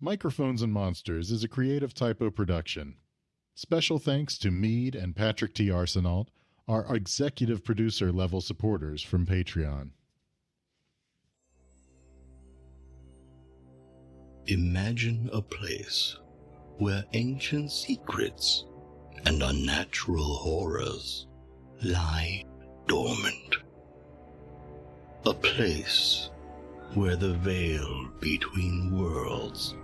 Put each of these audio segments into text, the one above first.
Microphones and Monsters is a creative typo production. Special thanks to Mead and Patrick T. Arsenault, our executive producer level supporters from Patreon. Imagine a place where ancient secrets and unnatural horrors lie dormant. A place where the veil between worlds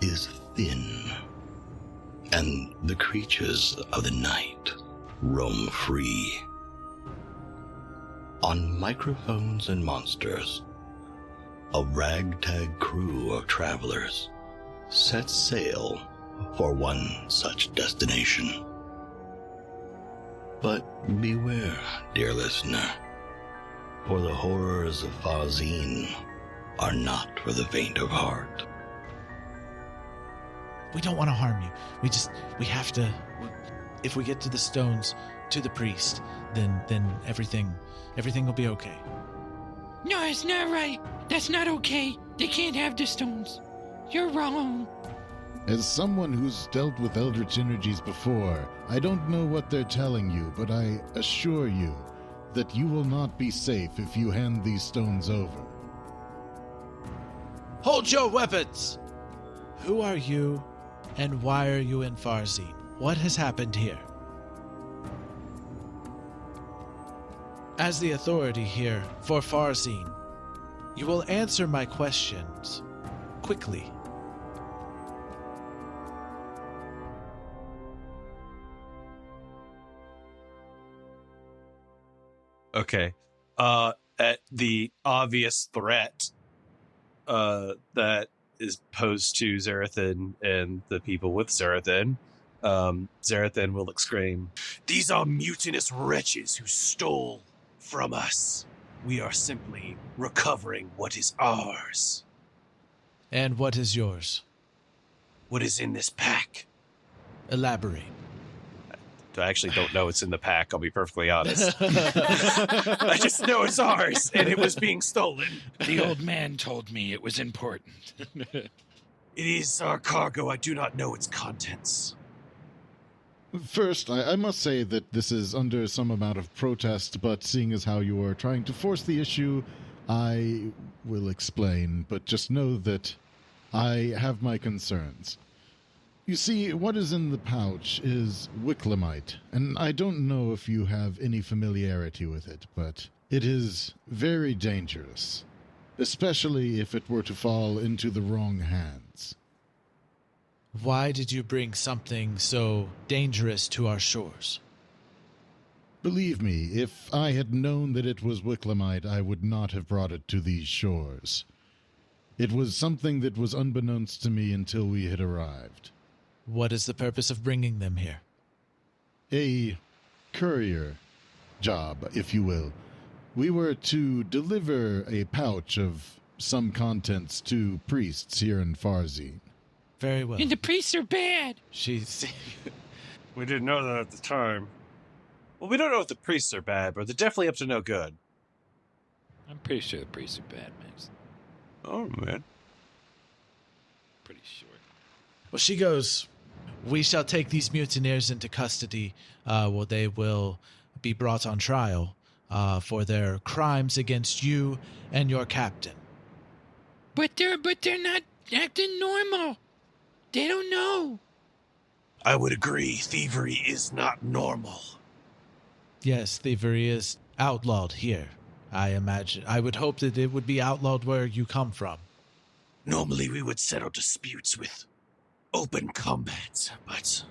is thin, and the creatures of the night roam free. On Microphones and Monsters, a ragtag crew of travelers sets sail for one such destination. But beware, dear listener, for the horrors of Farzeen are not for the faint of heart. We don't want to harm you. We have to. If we get to the stones, to the priest, then everything will be okay. No, it's not right. That's not okay. They can't have the stones. You're wrong. As someone who's dealt with eldritch energies before, I don't know what they're telling you, but I assure you that you will not be safe if you hand these stones over. Hold your weapons! Who are you, and why are you in Farzeen? What has happened here? As the authority here for Farzeen, you will answer my questions quickly. Okay. At the obvious threat that is posed to Xerothin and the people with Xerothin, Xerothin will exclaim, "These are mutinous wretches who stole from us. We are simply recovering what is ours." And what is yours? What is in this pack? Elaborate. I actually don't know what's in the pack, I'll be perfectly honest. I just know it's ours, and it was being stolen. The old man told me it was important. It is our cargo. I do not know its contents. First, I must say that this is under some amount of protest, but seeing as how you are trying to force the issue, I will explain, but just know that I have my concerns. You see, what is in the pouch is wicklemite, and I don't know if you have any familiarity with it, but it is very dangerous, especially if it were to fall into the wrong hands. Why did you bring something so dangerous to our shores? Believe me, if I had known that it was wicklemite, I would not have brought it to these shores. It was something that was unbeknownst to me until we had arrived. What is the purpose of bringing them here? A courier job, if you will. We were to deliver a pouch of some contents to priests here in Farzeen. Very well. And the priests are bad. She's... We didn't know that at the time. Well, we don't know if the priests are bad, but they're definitely up to no good. I'm pretty sure the priests are bad, Max. Oh, man. Pretty sure. Well, she goes, "We shall take these mutineers into custody, where they will be brought on trial for their crimes against you and your captain." But they're not acting normal. They don't know. I would agree. Thievery is not normal. Yes, thievery is outlawed here. I imagine. I would hope that it would be outlawed where you come from. Normally, we would settle disputes with open combat, but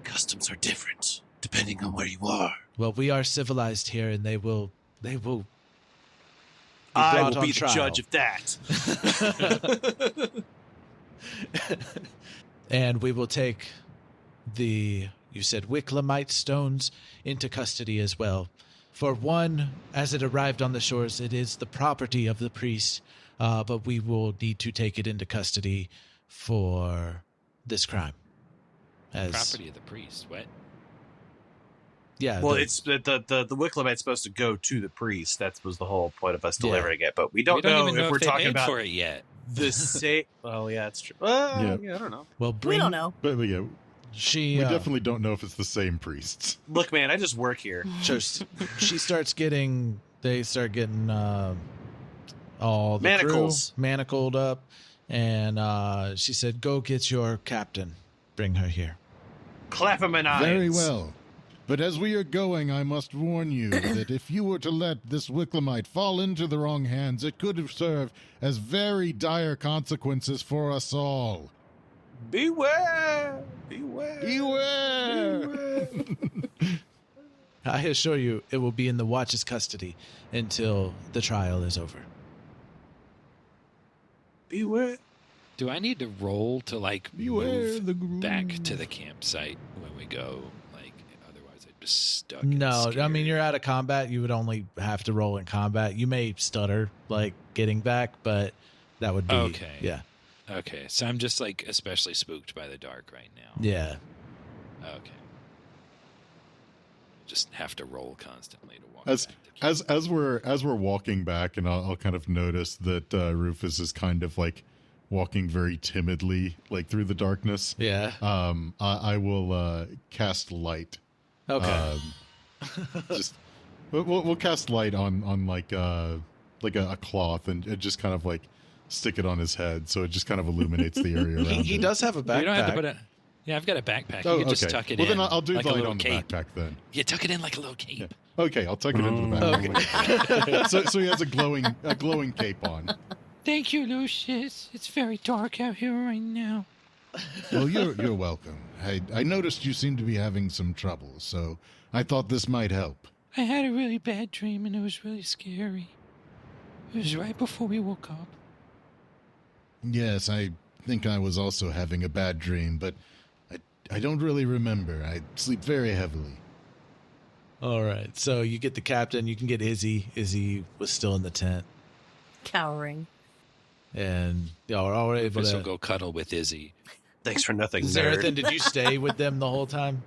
customs are different depending on where you are. Well, we are civilized here, and they will. I will on be the trial. judge of that. And we will take the, you said, wicklemite stones into custody as well. For one, as it arrived on the shores, it is the property of the priest, but we will need to take it into custody for this crime. As Property of the priest. What? Yeah. Well, it's the wicklemite's supposed to go to the priest. That was the whole point of us delivering it. But we don't know even if we're they talking paid about for it yet. the same. Oh yeah, it's true. Yeah. Yeah, I don't know. Well, We don't know. But yeah, She we definitely don't know if it's the same priests. Look, man, I just work here. just she starts getting. They start getting all the Manacles. crew manacled up, and she said, "Go get your captain. Bring her here." Clap him in eyes. Very well. But as we are going, I must warn you that if you were to let this Wicklemite fall into the wrong hands, it could serve as very dire consequences for us all. Beware! Beware! Beware! I assure you, it will be in the Watch's custody until the trial is over. Beware! Do I need to roll to like Beware move the groom. back to the campsite when we go? Like, otherwise I'm just stuck. and No, I scared. mean, you're out of combat. You would only have to roll in combat. You may stutter, like, getting back, but that would be... Okay. Yeah. Okay, so I'm just like especially spooked by the dark right now. Yeah. Okay. Just have to roll constantly to walk As back to camp. as we're walking back, and I'll kind of notice that Rufus is kind of like walking very timidly, like through the darkness. Yeah. I will cast light. Okay. Just we'll cast light on like a cloth and just kind of like stick it on his head, so it just kind of illuminates the area around he it. does have a backpack. You don't have to put it. Yeah, I've got a backpack. Oh, You can just okay. tuck it Well, in. then I'll do like a light little on the cape. backpack then. Yeah, tuck it in like a little cape. Yeah. Okay, I'll tuck it into the backpack. Okay. so he has a glowing cape on. Thank you, Lucius. It's very dark out here right now. Well, you're welcome. I noticed you seem to be having some trouble, so I thought this might help. I had a really bad dream and it was really scary. It was right before we woke up. Yes, I think I was also having a bad dream, but I don't really remember. I sleep very heavily. All right. So you get the captain. You can get Izzy. Izzy was still in the tent. Cowering. And y'all are all able Rufus will to... go cuddle with Izzy. Thanks for nothing, Xerothin, nerd. did you stay with them the whole time?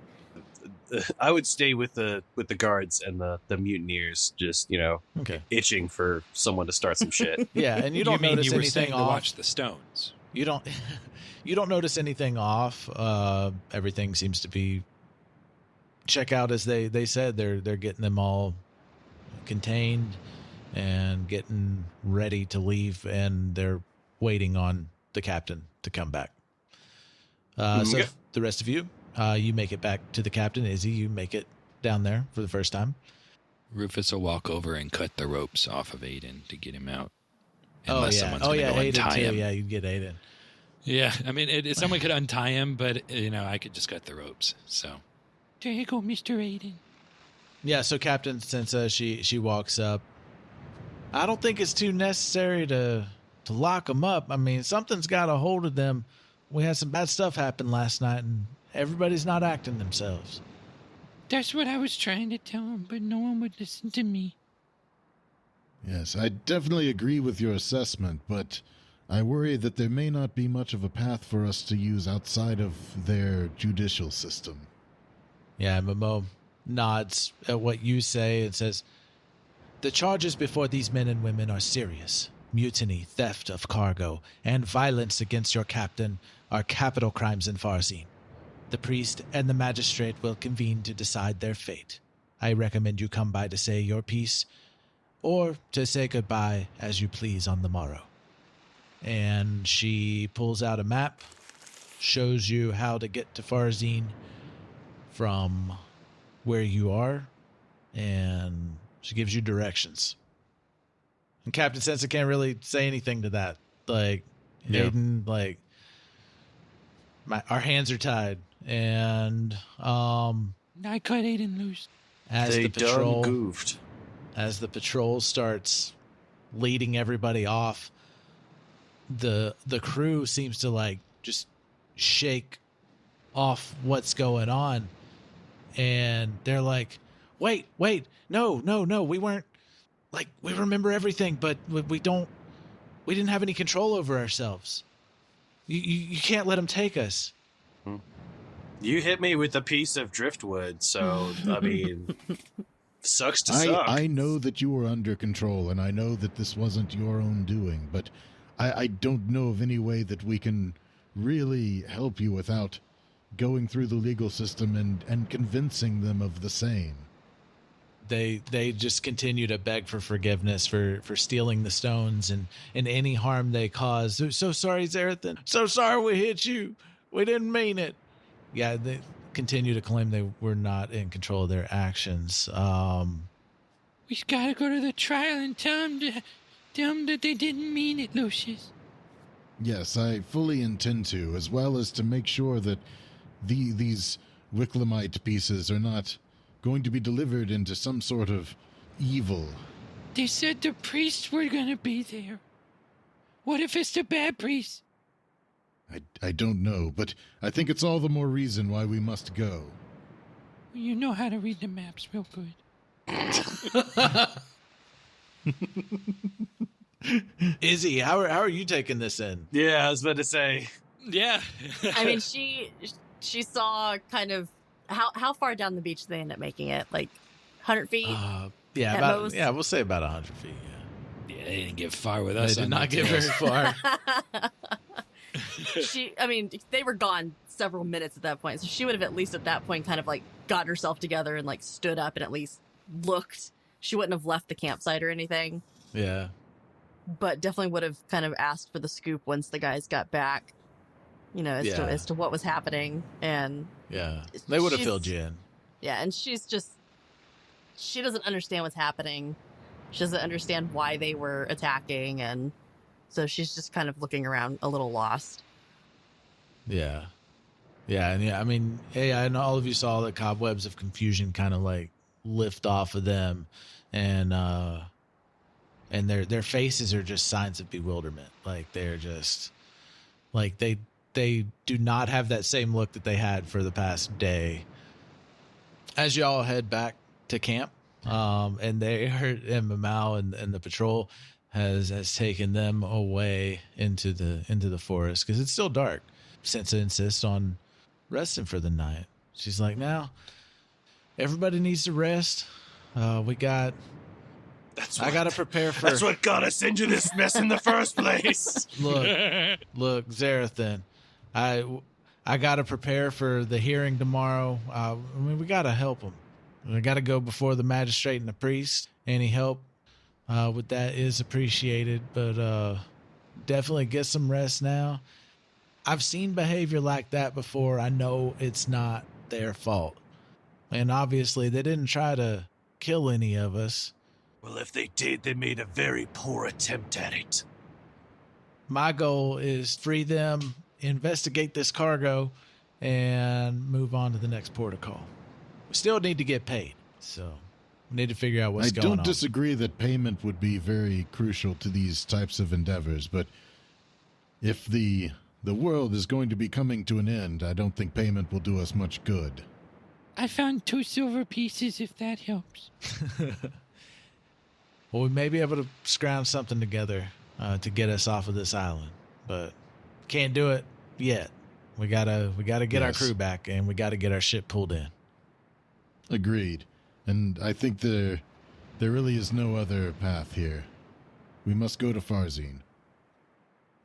I would stay with the guards and the mutineers, just Okay. itching for someone to start some shit. Yeah, and you don't mean notice you were anything staying to off. watch the stones? You don't you don't notice anything off. Everything seems to be check out as they said. They're getting them all contained and getting ready to leave, and they're waiting on the captain to come back. So Okay. the rest of you, you make it back to the captain. Izzy, you make it down there for the first time. Rufus will walk over and cut the ropes off of Aiden to get him out. Oh Unless yeah, someone's going to go Aiden untie too. him. Yeah, you get Aiden. Yeah, I mean, someone could untie him, but, I could just cut the ropes. So, There you go, Mr. Aiden. Yeah, so Captain, since she walks up, I don't think it's too necessary to lock them up. I mean, something's got a hold of them. We had some bad stuff happen last night, and everybody's not acting themselves. That's what I was trying to tell him, but no one would listen to me. Yes, I definitely agree with your assessment, but I worry that there may not be much of a path for us to use outside of their judicial system. Yeah, Momao nods at what you say and says, "The charges before these men and women are serious. Mutiny, theft of cargo, and violence against your captain are capital crimes in Farzeen. The priest and the magistrate will convene to decide their fate. I recommend you come by to say your piece, or to say goodbye as you please on the morrow." And she pulls out a map, shows you how to get to Farzeen from where you are, and she gives you directions. And Captain Sensa can't really say anything to that. Like, Yeah. Aiden, like, our hands are tied, and I cut Aiden loose. as They the patrol done goofed. as the patrol starts leading everybody off, the crew seems to like just shake off what's going on, and they're like, wait, no, we weren't, like, we remember everything, but we didn't have any control over ourselves. You can't let them take us. You hit me with a piece of driftwood, so I mean, sucks to suck. I know that you were under control, and I know that this wasn't your own doing, but I don't know of any way that we can really help you without going through the legal system and convincing them of the same. They just continue to beg for forgiveness for stealing the stones and any harm they caused. So sorry, Xerothin. So sorry we hit you. We didn't mean it. Yeah, they continue to claim they were not in control of their actions. We gotta go to the trial and tell them that they didn't mean it, Lucius. Yes, I fully intend to, as well as to make sure that these Wicklamite pieces are not going to be delivered into some sort of evil. They said the priests were gonna be there. What if it's the bad priest? I don't know, but I think it's all the more reason why we must go. You know how to read the maps real good. Izzy, how are you taking this in? Yeah, I was about to say. Yeah. I mean, she saw kind of how far down the beach did they end up making it? Like 100 feet? Yeah, At about most? we'll say about 100 feet. Yeah. Yeah, they didn't get far with us. They did on not that get deal. very far. They were gone several minutes at that point. So she would have at least at that point kind of like got herself together and like stood up and at least looked. She wouldn't have left the campsite or anything, Yeah. but definitely would have kind of asked for the scoop once the guys got back, as to what was happening. And Yeah. They would have she's- filled you in. yeah, and she doesn't understand what's happening. She doesn't understand why they were attacking, and so she's just kind of looking around a little lost. Yeah. Yeah, and I mean, hey, I know all of you saw the cobwebs of confusion kind of like lift off of them, and their faces are just signs of bewilderment. Like they're just like they do not have that same look that they had for the past day. As y'all head back to camp, and they heard and Momao and the patrol has taken them away into the forest because it's still dark. Sansa insists on resting for the night. She's like, now everybody needs to rest. I got to prepare for. That's what got us into this mess in the first place. Look, Xerothin, I got to prepare for the hearing tomorrow. We got to help them. We got to go before the magistrate and the priest. Any help with that is appreciated, but definitely get some rest now. I've seen behavior like that before. I know it's not their fault. And obviously, they didn't try to kill any of us. Well, if they did, they made a very poor attempt at it. My goal is free them, investigate this cargo, and move on to the next port of call. We still need to get paid, so we need to figure out what's going on. I don't disagree that payment would be very crucial to these types of endeavors, but if the world is going to be coming to an end, I don't think payment will do us much good. I found 2 silver pieces, if that helps. Well, we may be able to scrounge something together to get us off of this island, but can't do it yet. We gotta get our crew back, and we gotta get our ship pulled in. Agreed. And I think there really is no other path here. We must go to Farzeen.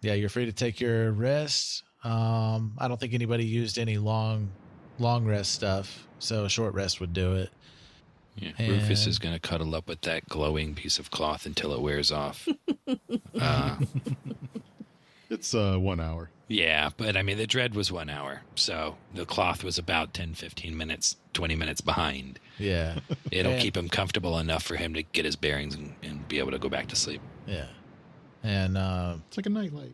Yeah, you're free to take your rest. I don't think anybody used any long rest stuff, so a short rest would do it. Yeah, Rufus is going to cuddle up with that glowing piece of cloth until it wears off. It's 1 hour. Yeah, but I mean, the dread was 1 hour, so the cloth was about 10, 15 minutes, 20 minutes behind. Yeah. It'll keep him comfortable enough for him to get his bearings and be able to go back to sleep. Yeah. And It's like a nightlight.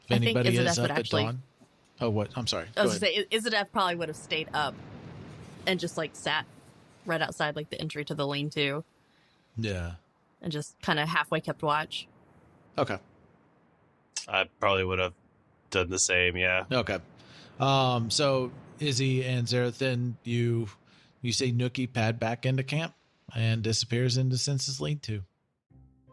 if anybody Izzodath is up would at actually- dawn. Oh, what? I'm sorry. I Go was ahead. going to say, Izzodath probably would have stayed up and just like sat right outside like the entry to the lean-to Yeah. and just kind of halfway kept watch. Okay. I probably would have done the same, yeah. Okay. So Izzy and Xerothin, you see Nookie pad back into camp and disappears into Sense's lean-to.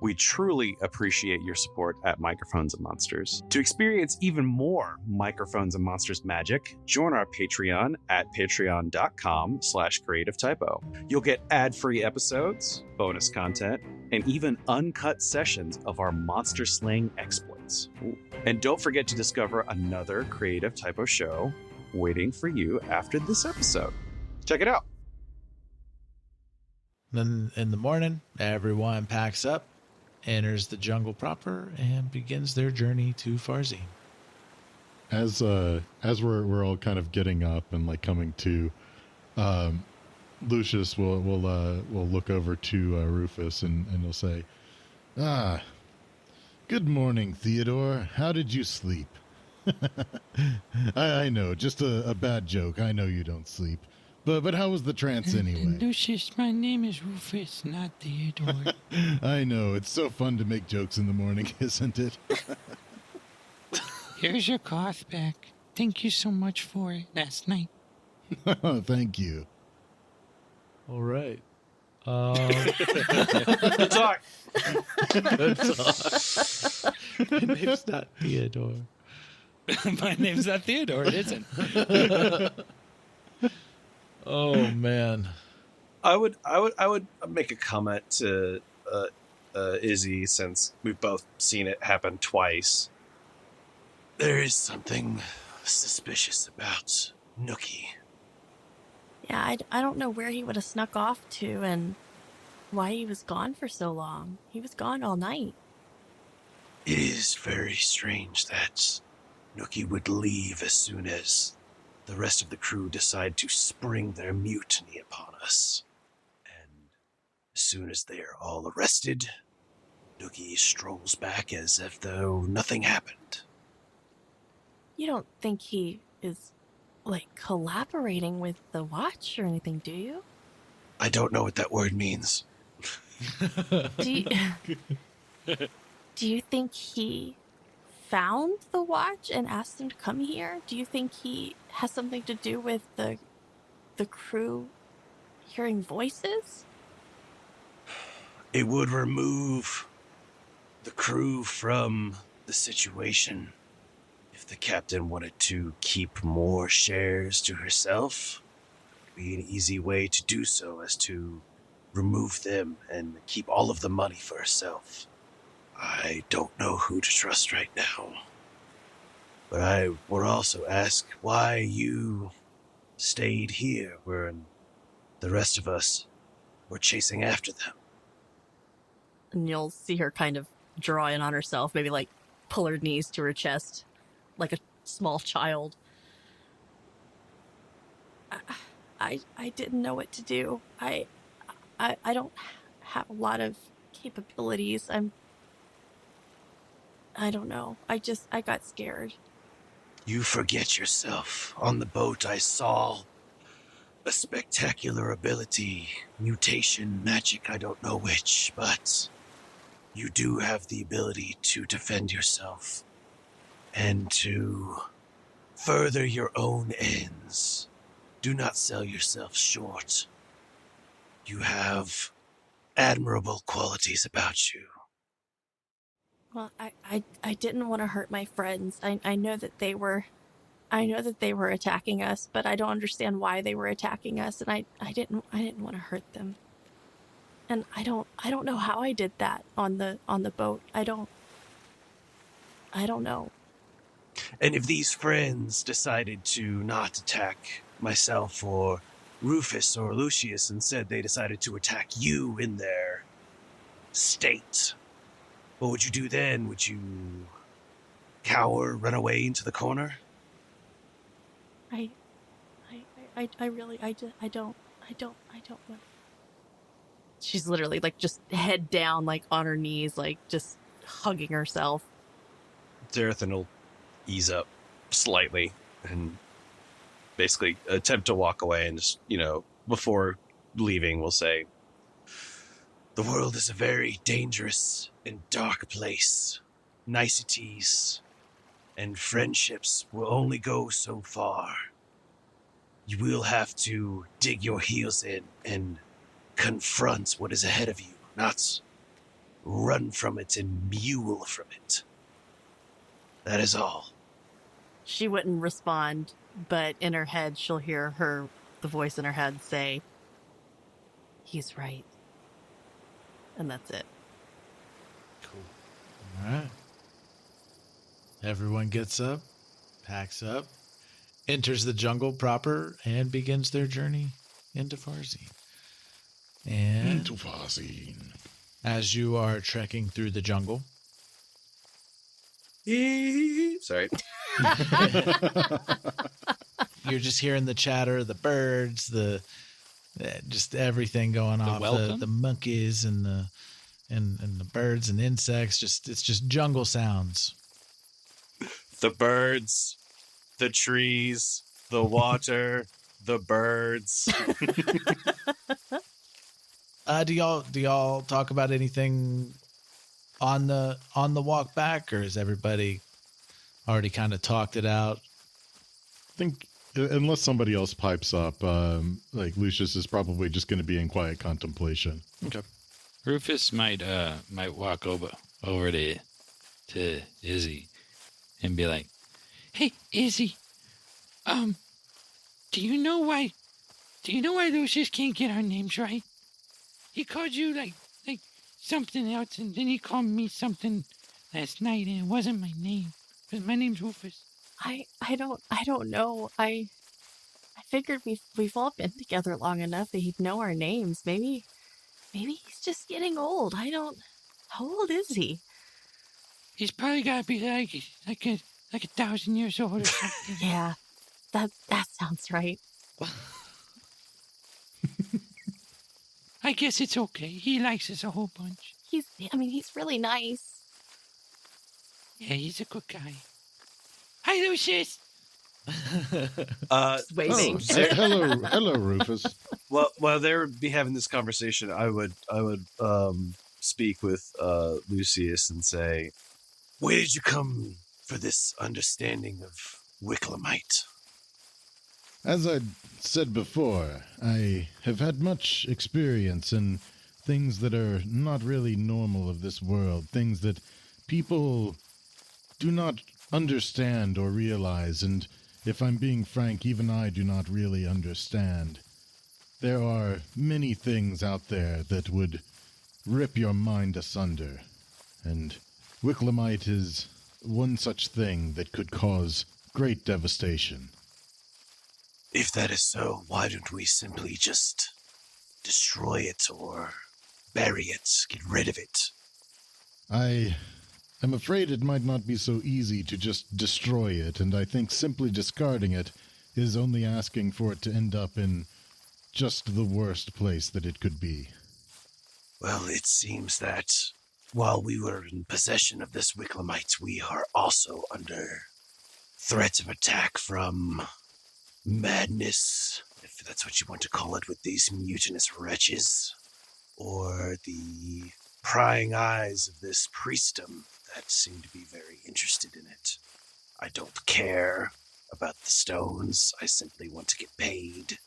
We truly appreciate your support at Microphones and Monsters. To experience even more Microphones and Monsters magic, join our Patreon at patreon.com/creativetypo. You'll get ad-free episodes, bonus content, and even uncut sessions of our monster slaying exploits. episodes. And don't forget to discover another creative typo show waiting for you after this episode. Check it out. Then in the morning, everyone packs up, enters the jungle proper, and begins their journey to Farzeen. As we're all kind of getting up and like coming to, Lucius will look over to Rufus and he'll say, "Ah, good morning, Theodore. How did you sleep?" I know, just a bad joke. I know you don't sleep, but how was the trance anyway? Lucius, my name is Rufus, not Theodore. I know, it's so fun to make jokes in the morning, isn't it? Here's your cloth back. Thank you so much for it last night. Thank you. All right. Good talk. My name's not Theodore. My name's not Theodore. It isn't. Oh man. I would make a comment to Izzy, since we've both seen it happen twice. There is something suspicious about Nookie. Yeah, I don't know where he would have snuck off to and why he was gone for so long. He was gone all night. It is very strange that Nookie would leave as soon as the rest of the crew decide to spring their mutiny upon us. And as soon as they are all arrested, Nookie strolls back as if though nothing happened. You don't think he is, like, collaborating with the Watch or anything, do you? I don't know what that word means. Do you think he found the Watch and asked them to come here? Do you think he has something to do with the crew hearing voices? It would remove the crew from the situation. If the captain wanted to keep more shares to herself, it would be an easy way to do so, as to remove them and keep all of the money for herself. I don't know who to trust right now. But I would also ask why you stayed here when the rest of us were chasing after them. And you'll see her kind of draw in on herself, maybe like pull her knees to her chest like a small child. I didn't know what to do. I don't have a lot of capabilities. I don't know. I got scared. You forget yourself. On the boat I saw a spectacular ability, mutation, magic, I don't know which, but you do have the ability to defend yourself and to further your own ends. Do not sell yourself short. You have admirable qualities about you. Well, I didn't want to hurt my friends. I know that they were attacking us, but I don't understand why they were attacking us, and I didn't want to hurt them. And I don't know how I did that on the boat. I don't know. And if these friends decided to not attack myself or Rufus or Lucius, instead they decided to attack you in their state, what would you do then? Would you cower, run away into the corner? I really don't want. She's literally like just head down, like on her knees, like just hugging herself. Xerothin will ease up slightly and basically attempt to walk away, and just, before leaving, we'll say, The world is a very dangerous and dark place. Niceties and friendships will only go so far. You will have to dig your heels in and confront what is ahead of you, not run from it and mule from it. That is all. She wouldn't respond, but in her head, she'll hear the voice in her head say, "He's right." And that's it. All right. Everyone gets up, packs up, enters the jungle proper, and begins their journey into Farzeen. And Into Farzeen. as you are trekking through the jungle, Sorry. you're just hearing the chatter of the birds, just everything going off. welcome? The monkeys and the birds and insects. It's just jungle sounds. The birds, the trees, the water, the birds. Do y'all talk about anything on the walk back, or has everybody already kind of talked it out? I think, unless somebody else pipes up, like Lucius is probably just going to be in quiet contemplation. Okay. Rufus might walk over to Izzy and be like, Hey, Izzy. Do you know why Lucius can't get our names right? He called you like something else, and then he called me something last night, and it wasn't my name. But my name's Rufus. I don't know. I figured we've all been together long enough that he'd know our names. Maybe he's just getting old. How old is he? He's probably got to be like 1,000 years old or something. Yeah, that sounds right. I guess it's okay. He likes us a whole bunch. He's really nice. Yeah, he's a good guy. Hi, Lucius. Just waving. Hello, Rufus. While they would be having this conversation, I would speak with Lucius and say, "Where did you come for this understanding of Wicklemite?" As I said before, I have had much experience in things that are not really normal of this world, things that people do not understand or realize, and if I'm being frank, even I do not really understand. There are many things out there that would rip your mind asunder, and Wicklemite is one such thing that could cause great devastation. If that is so, why don't we simply just destroy it or bury it, get rid of it? I am afraid it might not be so easy to just destroy it, and I think simply discarding it is only asking for it to end up in just the worst place that it could be. Well, it seems that while we were in possession of this Wicklemite, we are also under threat of attack from madness, if that's what you want to call it, with these mutinous wretches, or the prying eyes of this priestdom that seem to be very interested in it. I don't care about the stones. I simply want to get paid,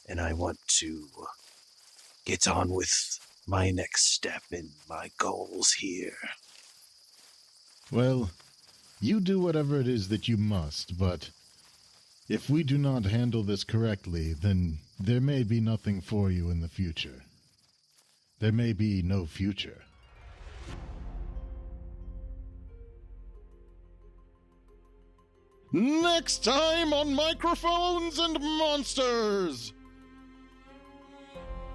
and I want to get on with my next step in my goals here. Well, you do whatever it is that you must, but if we do not handle this correctly, then there may be nothing for you in the future. There may be no future. Next time on Microphones and Monsters!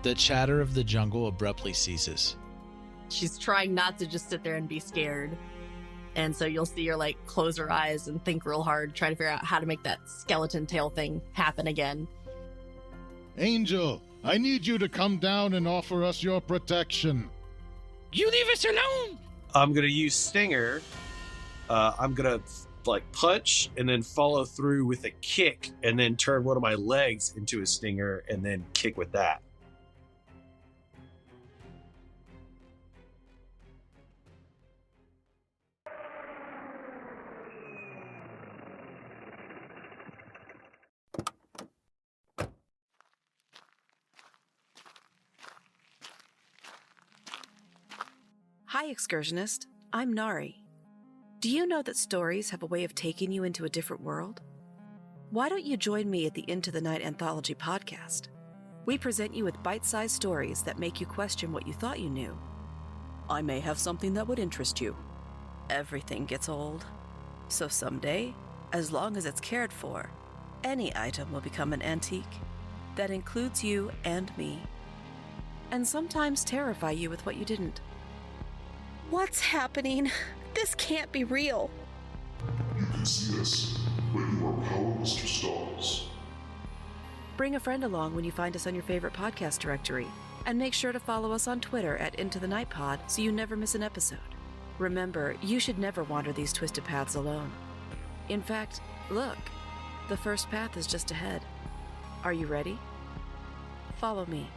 The chatter of the jungle abruptly ceases. She's trying not to just sit there and be scared. And so you'll see her close her eyes and think real hard, try to figure out how to make that skeleton tail thing happen again. Angel, I need you to come down and offer us your protection. You leave us alone. I'm gonna use Stinger. I'm gonna punch and then follow through with a kick, and then turn one of my legs into a Stinger, and then kick with that. Hi, excursionist. I'm Nari. Do you know that stories have a way of taking you into a different world? Why don't you join me at the Into the Night Anthology podcast? We present you with bite-sized stories that make you question what you thought you knew. I may have something that would interest you. Everything gets old. So someday, as long as it's cared for, any item will become an antique that includes you and me, and sometimes terrify you with what you didn't. What's happening? This can't be real. You can see us, but you are powerless to stop us. Bring a friend along when you find us on your favorite podcast directory, and make sure to follow us on Twitter at Into the Night Pod so you never miss an episode. Remember, you should never wander these twisted paths alone. In fact, look, the first path is just ahead. Are you ready? Follow me.